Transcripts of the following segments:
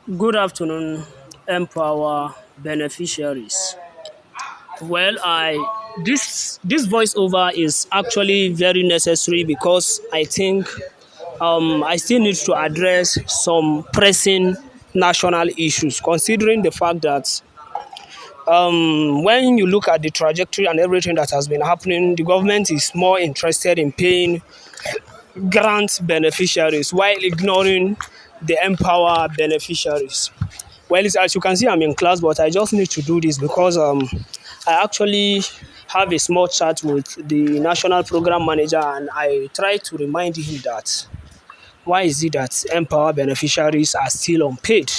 Good afternoon, Empower beneficiaries. Well, I this voiceover is actually very necessary because I think I still need to address some pressing national issues, considering the fact that when you look at the trajectory and everything that has been happening, the government is more interested in paying grant beneficiaries while ignoring the Empower beneficiaries. Well, as you can see, I'm in class, but I just need to do this because I actually have a small chat with the national program manager, and I try to remind him that why is it that Empower beneficiaries are still unpaid,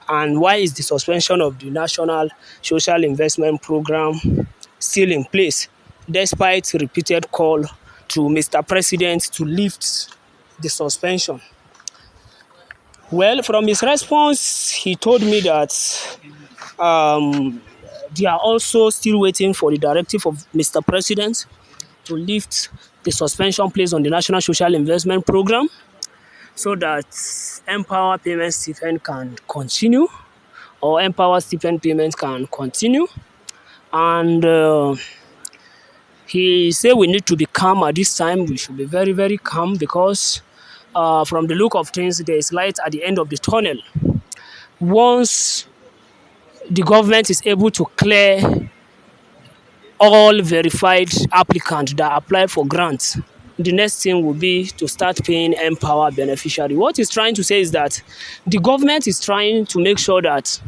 and why is the suspension of the national social investment program still in place, despite repeated call to Mr. President to lift the suspension. Well, from his response, he told me that um, they are also still waiting for the directive of Mr. President to lift the suspension placed on the National Social Investment Program so that Empower payment stipend can continue, or Empower stipend payments can continue. And he said we need to be calm at this time. We should be very, very calm because from the look of things, there is light at the end of the tunnel. Once the government is able to clear all verified applicants that apply for grants, the next thing will be to start paying Empower beneficiary. What he's trying to say is that the government is trying to make sure that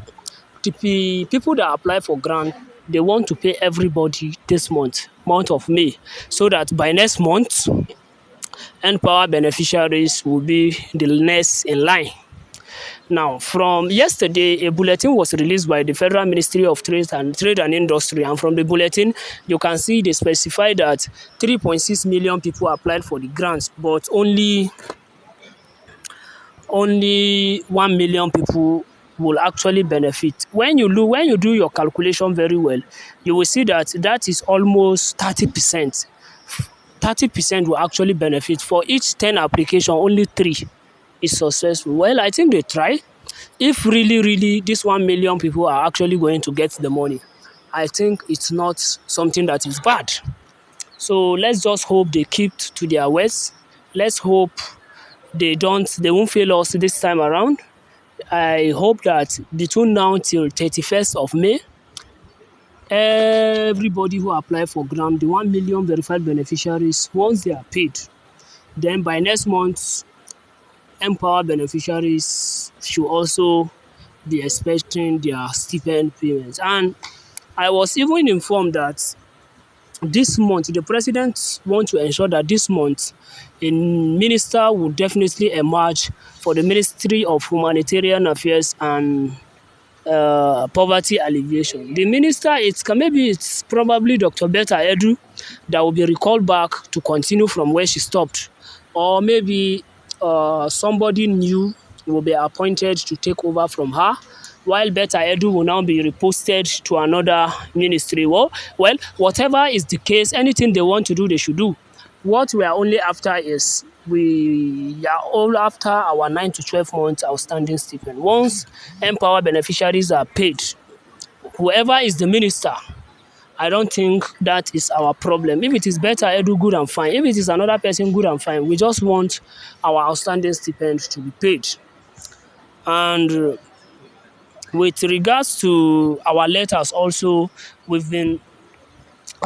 the people that apply for grant, they want to pay everybody this month of May, so that by next month, Empower beneficiaries will be the next in line. Now, from yesterday, a bulletin was released by the Federal Ministry of Trade and Industry, and from the bulletin, you can see they specify that 3.6 million people applied for the grants, but only 1 million people will actually benefit. When you do your calculation very well, you will see that that is almost 30%. 30% will actually benefit. For each 10 application, only 3 is successful. Well, I think they try. If really this 1 million people are actually going to get the money, I think it's not something that is bad. So let's just hope they keep to their words. Let's hope they won't fail us this time around. I hope that between now till 31st of May, everybody who apply for grant, the 1 million verified beneficiaries, once they are paid, then by next month, Empower beneficiaries should also be expecting their stipend payments. And I was even informed that this month, the president wants to ensure that this month, a minister will definitely emerge for the Ministry of Humanitarian Affairs and poverty alleviation. The minister, it's probably Dr. Betta Edu that will be recalled back to continue from where she stopped, or maybe somebody new will be appointed to take over from her, while Betta Edu will now be reposted to another ministry. Well, whatever is the case, anything they want to do, they should do. What we are only after is we are all after our 9 to 12 months outstanding stipend. Once Empower beneficiaries are paid, whoever is the minister, I don't think that is our problem. If it is Betta Edu, good and fine. If it is another person, good and fine. We just want our outstanding stipend to be paid. And with regards to our letters also, we've been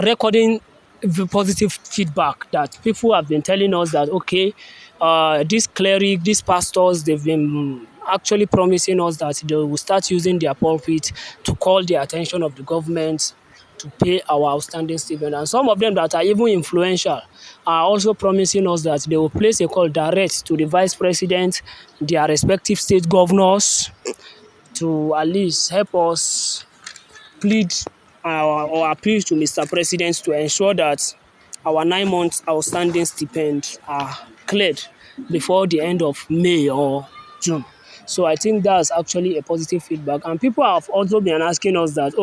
recording the positive feedback that people have been telling us that, okay, this cleric, these pastors, they've been actually promising us that they will start using their pulpit to call the attention of the government to pay our outstanding stipend. And some of them that are even influential are also promising us that they will place a call direct to the vice president, their respective state governors, to at least help us plead or appeal to Mr. President to ensure that our 9 months outstanding stipend are cleared before the end of May or June. So I think that's actually a positive feedback. And people have also been asking us that,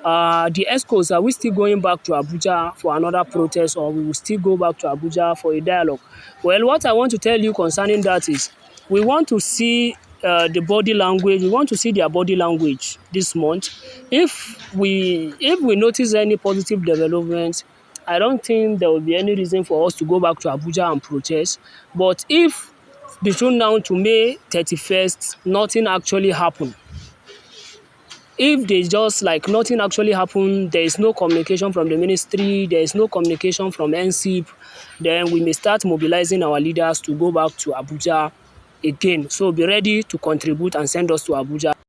the ESCOs, are we still going back to Abuja for another protest, or we will still go back to Abuja for a dialogue? Well, what I want to tell you concerning that is we want to see the body language. We want to see their body language this month. If we notice any positive development, I don't think there will be any reason for us to go back to Abuja and protest. But if between now to May 31st, nothing actually happened, if they just like nothing actually happened, there is no communication from the ministry, there is no communication from NCIP, then we may start mobilizing our leaders to go back to Abuja again. So be ready to contribute and send us to Abuja.